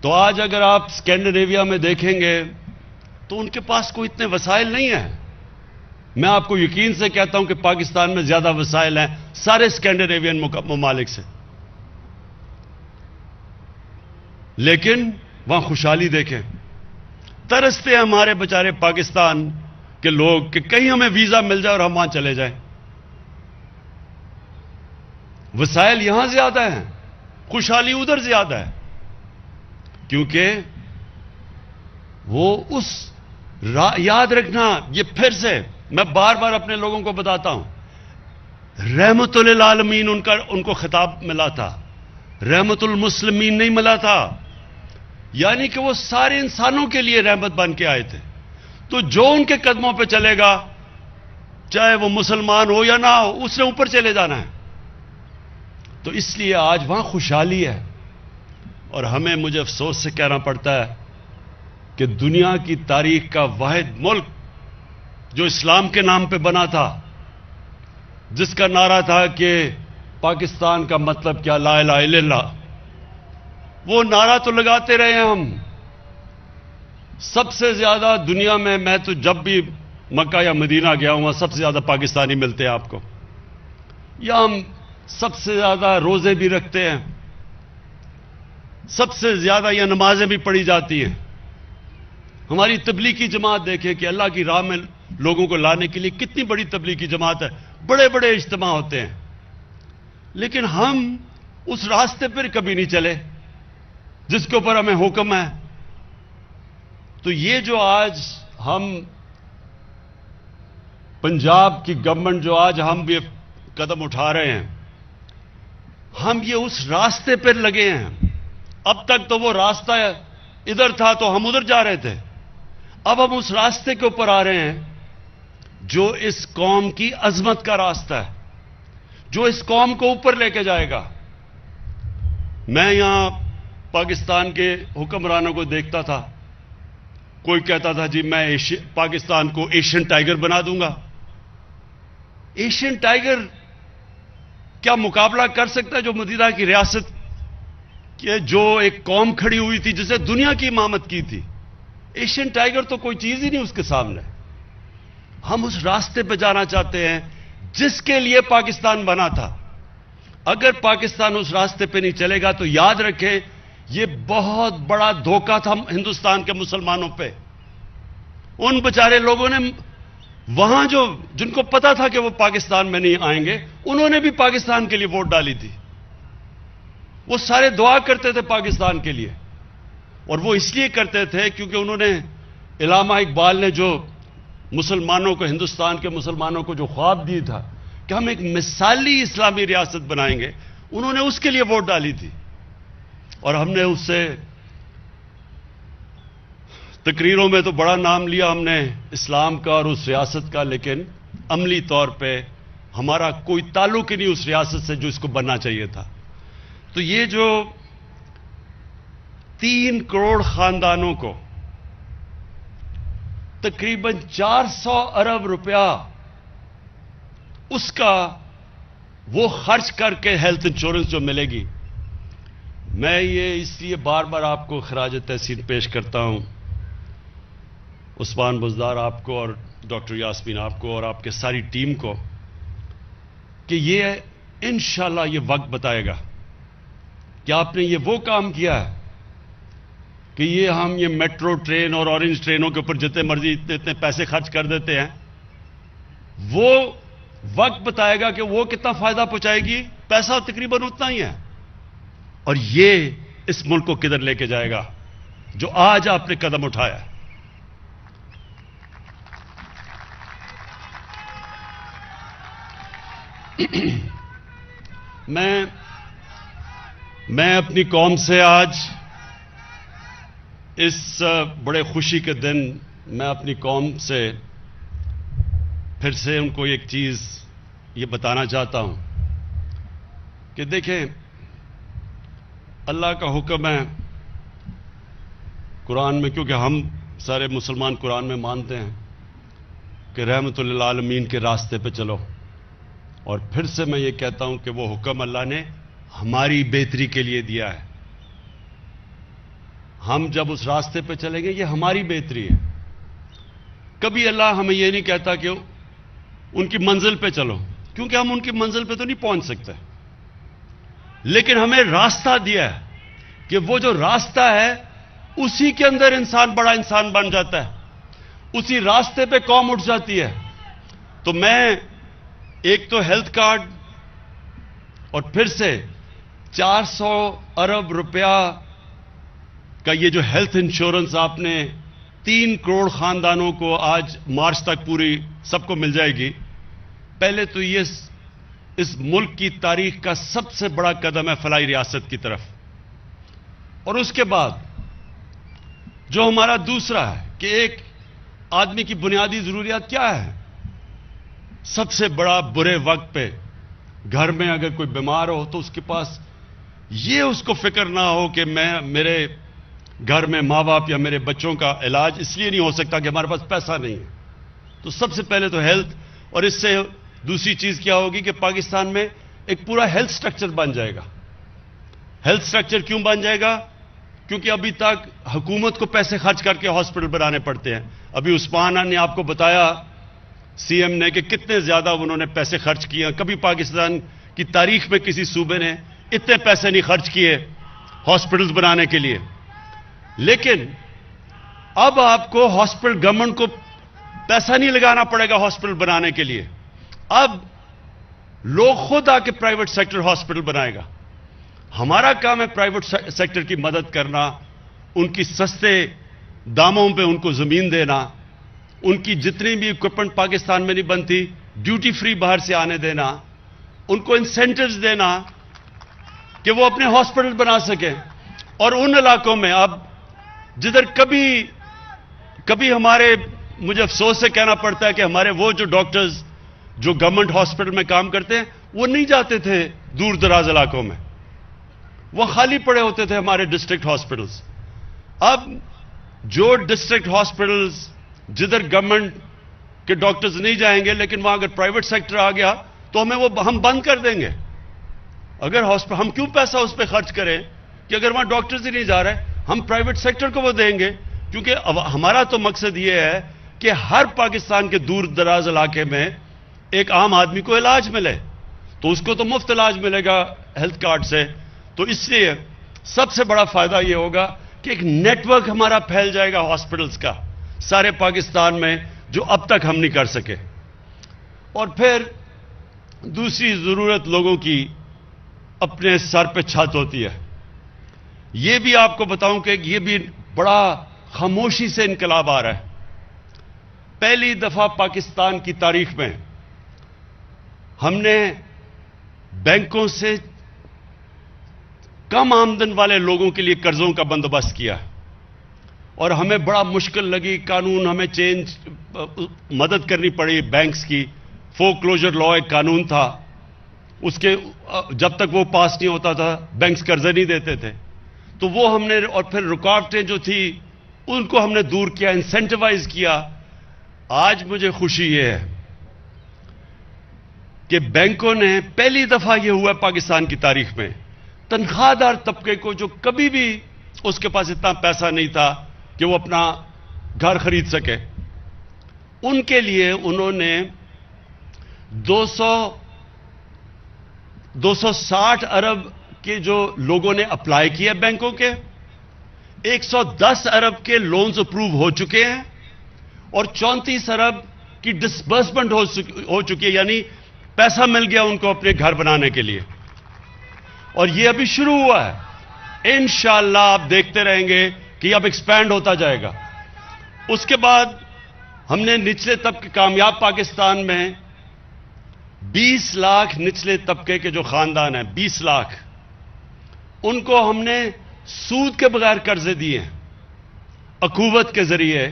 تو آج اگر آپ اسکینڈینیویا میں دیکھیں گے تو ان کے پاس کوئی اتنے وسائل نہیں ہیں. میں آپ کو یقین سے کہتا ہوں کہ پاکستان میں زیادہ وسائل ہیں سارے اسکینڈینیوین ممالک سے، لیکن وہاں خوشحالی دیکھیں. ترستے ہیں ہمارے بیچارے پاکستان کے لوگ کہ کہیں ہمیں ویزا مل جائے اور ہم وہاں چلے جائیں. وسائل یہاں زیادہ ہیں، خوشحالی ادھر زیادہ ہے، کیونکہ وہ یاد رکھنا، یہ پھر سے میں بار بار اپنے لوگوں کو بتاتا ہوں، رحمت للعالمین ان کو خطاب ملا تھا، رحمت المسلمین نہیں ملا تھا. یعنی کہ وہ سارے انسانوں کے لیے رحمت بن کے آئے تھے. تو جو ان کے قدموں پہ چلے گا، چاہے وہ مسلمان ہو یا نہ ہو، اس نے اوپر چلے جانا ہے. تو اس لیے آج وہاں خوشحالی ہے. اور مجھے افسوس سے کہنا پڑتا ہے کہ دنیا کی تاریخ کا واحد ملک جو اسلام کے نام پہ بنا تھا، جس کا نعرہ تھا کہ پاکستان کا مطلب کیا، لا الہ الا اللہ، وہ نعرہ تو لگاتے رہے ہیں ہم. سب سے زیادہ دنیا میں تو جب بھی مکہ یا مدینہ گیا ہوں سب سے زیادہ پاکستانی ملتے ہیں آپ کو. یا ہم سب سے زیادہ روزے بھی رکھتے ہیں، سب سے زیادہ یہ نمازیں بھی پڑھی جاتی ہیں. ہماری تبلیغی جماعت دیکھیں کہ اللہ کی راہ میں لوگوں کو لانے کے لیے کتنی بڑی تبلیغی جماعت ہے، بڑے بڑے اجتماع ہوتے ہیں، لیکن ہم اس راستے پر کبھی نہیں چلے جس کے اوپر ہمیں حکم ہے. تو یہ جو آج ہم پنجاب کی گورنمنٹ جو آج ہم بھی قدم اٹھا رہے ہیں، ہم یہ اس راستے پر لگے ہیں. اب تک تو وہ راستہ ادھر تھا تو ہم ادھر جا رہے تھے، اب ہم اس راستے کے اوپر آ رہے ہیں جو اس قوم کی عظمت کا راستہ ہے، جو اس قوم کو اوپر لے کے جائے گا. میں یہاں پاکستان کے حکمرانوں کو دیکھتا تھا، کوئی کہتا تھا جی میں پاکستان کو ایشین ٹائیگر بنا دوں گا. ایشین ٹائیگر کیا مقابلہ کر سکتا ہے جو متحدہ کی ریاست کہ جو ایک قوم کھڑی ہوئی تھی جسے دنیا کی امامت کی تھی؟ ایشین ٹائیگر تو کوئی چیز ہی نہیں اس کے سامنے. ہم اس راستے پہ جانا چاہتے ہیں جس کے لیے پاکستان بنا تھا. اگر پاکستان اس راستے پہ نہیں چلے گا تو یاد رکھیں یہ بہت بڑا دھوکہ تھا ہندوستان کے مسلمانوں پہ. ان بیچارے لوگوں نے وہاں جن کو پتا تھا کہ وہ پاکستان میں نہیں آئیں گے، انہوں نے بھی پاکستان کے لیے ووٹ ڈالی تھی. وہ سارے دعا کرتے تھے پاکستان کے لیے، اور وہ اس لیے کرتے تھے کیونکہ انہوں نے علامہ اقبال نے جو مسلمانوں کو، ہندوستان کے مسلمانوں کو جو خواب دی تھا کہ ہم ایک مثالی اسلامی ریاست بنائیں گے، انہوں نے اس کے لیے ووٹ ڈالی تھی. اور ہم نے اس سے تقریروں میں تو بڑا نام لیا ہم نے اسلام کا اور اس ریاست کا، لیکن عملی طور پہ ہمارا کوئی تعلق ہی نہیں اس ریاست سے جو اس کو بننا چاہیے تھا. تو یہ جو 3 کروڑ خاندانوں کو تقریباً 400 ارب روپیہ اس کا وہ خرچ کر کے ہیلتھ انشورنس جو ملے گی، میں یہ اس لیے بار بار آپ کو خراج تحسین پیش کرتا ہوں، عثمان بزدار آپ کو اور ڈاکٹر یاسمین آپ کو اور آپ کے ساری ٹیم کو، کہ یہ انشاءاللہ یہ وقت بتائے گا کہ آپ نے یہ وہ کام کیا ہے کہ یہ میٹرو ٹرین اور اورنج ٹرینوں کے اوپر جتنے مرضی اتنے پیسے خرچ کر دیتے ہیں، وہ وقت بتائے گا کہ وہ کتنا فائدہ پہنچائے گی. پیسہ تقریباً اتنا ہی ہے، اور یہ اس ملک کو کدھر لے کے جائے گا جو آج آپ نے قدم اٹھایا ہے. میں اپنی قوم سے آج اس بڑے خوشی کے دن میں اپنی قوم سے پھر سے ان کو ایک چیز یہ بتانا چاہتا ہوں کہ دیکھیں اللہ کا حکم ہے قرآن میں، کیونکہ ہم سارے مسلمان قرآن میں مانتے ہیں کہ رحمت للعالمین کے راستے پہ چلو. اور پھر سے میں یہ کہتا ہوں کہ وہ حکم اللہ نے ہماری بہتری کے لیے دیا ہے. ہم جب اس راستے پہ چلیں گے یہ ہماری بہتری ہے. کبھی اللہ ہمیں یہ نہیں کہتا کہ ان کی منزل پہ چلو، کیونکہ ہم ان کی منزل پہ تو نہیں پہنچ سکتے، لیکن ہمیں راستہ دیا ہے کہ وہ جو راستہ ہے اسی کے اندر انسان بڑا انسان بن جاتا ہے، اسی راستے پہ قوم اٹھ جاتی ہے. تو میں ایک تو ہیلتھ کارڈ اور پھر سے 400 ارب روپیہ کا یہ جو ہیلتھ انشورنس آپ نے 3 کروڑ خاندانوں کو آج مارچ تک پوری سب کو مل جائے گی. پہلے تو یہ اس ملک کی تاریخ کا سب سے بڑا قدم ہے فلاحی ریاست کی طرف. اور اس کے بعد جو ہمارا دوسرا ہے کہ ایک آدمی کی بنیادی ضروریات کیا ہے؟ سب سے بڑا برے وقت پہ گھر میں اگر کوئی بیمار ہو تو اس کے پاس یہ اس کو فکر نہ ہو کہ میرے گھر میں ماں باپ یا میرے بچوں کا علاج اس لیے نہیں ہو سکتا کہ ہمارے پاس پیسہ نہیں ہے. تو سب سے پہلے تو ہیلتھ، اور اس سے دوسری چیز کیا ہوگی کہ پاکستان میں ایک پورا ہیلتھ سٹرکچر بن جائے گا. ہیلتھ سٹرکچر کیوں بن جائے گا؟ کیونکہ ابھی تک حکومت کو پیسے خرچ کر کے ہاسپٹل بنانے پڑتے ہیں. ابھی عثمان نے آپ کو بتایا سی ایم نے کہ کتنے زیادہ انہوں نے پیسے خرچ کیے ہیں. کبھی پاکستان کی تاریخ میں کسی صوبے نے اتنے پیسے نہیں خرچ کیے ہاسپٹلز بنانے کے لیے. لیکن اب آپ کو ہاسپٹل، گورنمنٹ کو پیسہ نہیں لگانا پڑے گا ہاسپٹل بنانے کے لیے. اب لوگ خود آ کے پرائیویٹ سیکٹر ہاسپٹل بنائے گا. ہمارا کام ہے پرائیویٹ سیکٹر کی مدد کرنا، ان کی سستے داموں پہ ان کو زمین دینا، ان کی جتنی بھی اکوپمنٹ پاکستان میں نہیں بنتی ڈیوٹی فری باہر سے آنے دینا، ان کو انسینٹیوز دینا کہ وہ اپنے ہاسپٹل بنا سکیں. اور ان علاقوں میں اب جدھر کبھی ہمارے، مجھے افسوس سے کہنا پڑتا ہے کہ ہمارے وہ جو ڈاکٹرز جو گورنمنٹ ہاسپٹل میں کام کرتے ہیں وہ نہیں جاتے تھے دور دراز علاقوں میں، وہ خالی پڑے ہوتے تھے ہمارے ڈسٹرکٹ ہاسپٹلز. اب جو ڈسٹرکٹ ہاسپٹلز جدھر گورنمنٹ کے ڈاکٹرز نہیں جائیں گے، لیکن وہاں اگر پرائیویٹ سیکٹر آ گیا تو ہم بند کر دیں گے. اگر ہم کیوں پیسہ اس پہ خرچ کریں کہ اگر وہاں ڈاکٹرز ہی نہیں جا رہے، ہم پرائیویٹ سیکٹر کو وہ دیں گے. کیونکہ ہمارا تو مقصد یہ ہے کہ ہر پاکستان کے دور دراز علاقے میں ایک عام آدمی کو علاج ملے، تو اس کو تو مفت علاج ملے گا ہیلتھ کارڈ سے. تو اس لیے سب سے بڑا فائدہ یہ ہوگا کہ ایک نیٹ ورک ہمارا پھیل جائے گا ہاسپٹلز کا سارے پاکستان میں، جو اب تک ہم نہیں کر سکے. اور پھر دوسری ضرورت لوگوں کی اپنے سر پہ چھت ہوتی ہے. یہ بھی آپ کو بتاؤں کہ یہ بھی بڑا خاموشی سے انقلاب آ رہا ہے. پہلی دفعہ پاکستان کی تاریخ میں ہم نے بینکوں سے کم آمدن والے لوگوں کے لیے قرضوں کا بندوبست کیا، اور ہمیں بڑا مشکل لگی. قانون ہمیں مدد کرنی پڑی بینکس کی. فور کلوجر لا ایک قانون تھا، اس کے جب تک وہ پاس نہیں ہوتا تھا بینکس قرضے نہیں دیتے تھے. تو وہ ہم نے، اور پھر رکاوٹیں جو تھی ان کو ہم نے دور کیا، انسینٹیوائز کیا. آج مجھے خوشی یہ ہے کہ بینکوں نے پہلی دفعہ یہ ہوا پاکستان کی تاریخ میں تنخواہ دار طبقے کو، جو کبھی بھی اس کے پاس اتنا پیسہ نہیں تھا کہ وہ اپنا گھر خرید سکے، ان کے لیے انہوں نے 260 ارب کے جو لوگوں نے اپلائی کیا بینکوں کے، 110 ارب کے لونز اپروو ہو چکے ہیں، اور 34 ارب کی ڈسبرسمنٹ ہو چکی ہے، یعنی پیسہ مل گیا ان کو اپنے گھر بنانے کے لیے. اور یہ ابھی شروع ہوا ہے. انشاءاللہ آپ دیکھتے رہیں گے کہ اب ایکسپینڈ ہوتا جائے گا. اس کے بعد ہم نے نچلے طبقے، کامیاب پاکستان میں 20 لاکھ نچلے طبقے کے جو خاندان ہیں، 20 لاکھ، ان کو ہم نے سود کے بغیر قرضے دیے ہیں اخوت کے ذریعے،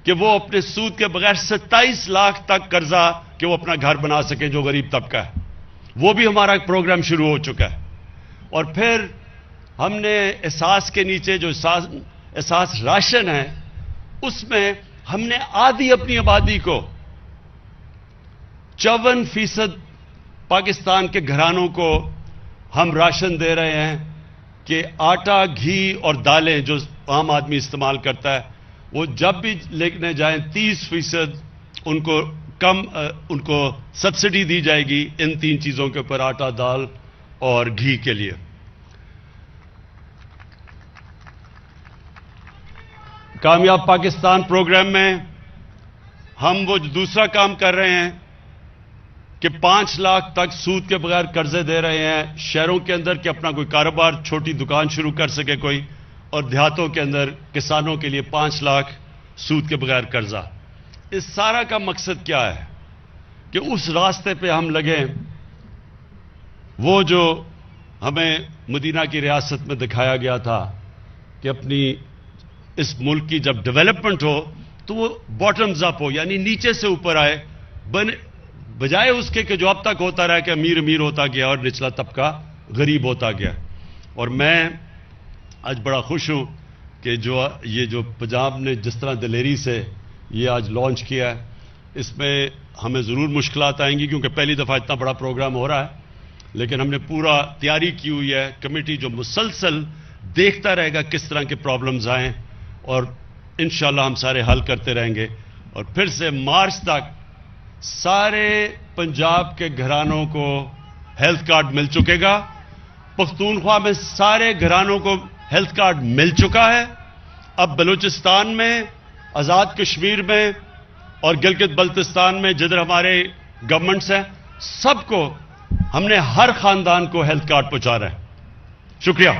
کہ وہ اپنے سود کے بغیر 27 لاکھ تک قرضہ کہ وہ اپنا گھر بنا سکیں جو غریب طبقہ ہے. وہ بھی ہمارا پروگرام شروع ہو چکا ہے. اور پھر ہم نے احساس کے نیچے جو احساس راشن ہے، اس میں ہم نے آدھی اپنی آبادی کو 54% پاکستان کے گھرانوں کو ہم راشن دے رہے ہیں. کہ آٹا، گھی اور دالیں جو عام آدمی استعمال کرتا ہے وہ جب بھی لینے جائیں 30% ان کو سبسڈی دی جائے گی ان 3 چیزوں کے اوپر، آٹا، دال اور گھی کے لیے۔ کامیاب پاکستان پروگرام میں ہم وہ دوسرا کام کر رہے ہیں کہ 5 لاکھ تک سود کے بغیر قرضے دے رہے ہیں شہروں کے اندر کہ اپنا کوئی کاروبار، چھوٹی دکان شروع کر سکے کوئی، اور دیہاتوں کے اندر کسانوں کے لیے 5 لاکھ سود کے بغیر قرضہ۔ اس سارا کا مقصد کیا ہے کہ اس راستے پہ ہم لگیں، وہ جو ہمیں مدینہ کی ریاست میں دکھایا گیا تھا کہ اپنی اس ملک کی جب ڈیولپمنٹ ہو تو وہ باٹمز اپ ہو، یعنی نیچے سے اوپر آئے، بجائے اس کے کہ جو اب تک ہوتا رہا کہ امیر امیر ہوتا گیا اور نچلا طبقہ غریب ہوتا گیا۔ اور میں آج بڑا خوش ہوں کہ یہ جو پنجاب نے جس طرح دلیری سے یہ آج لانچ کیا ہے، اس میں ہمیں ضرور مشکلات آئیں گی کیونکہ پہلی دفعہ اتنا بڑا پروگرام ہو رہا ہے، لیکن ہم نے پورا تیاری کی ہوئی ہے، کمیٹی جو مسلسل دیکھتا رہے گا کس طرح کے پرابلمز آئیں، اور انشاءاللہ ہم سارے حل کرتے رہیں گے۔ اور پھر سے مارچ تک سارے پنجاب کے گھرانوں کو ہیلتھ کارڈ مل چکے گا، پختونخوا میں سارے گھرانوں کو ہیلتھ کارڈ مل چکا ہے، اب بلوچستان میں، آزاد کشمیر میں اور گلگت بلتستان میں جدھر ہمارے گورنمنٹس ہیں، سب کو ہم نے ہر خاندان کو ہیلتھ کارڈ پہنچا رہے ہیں۔ شکریہ۔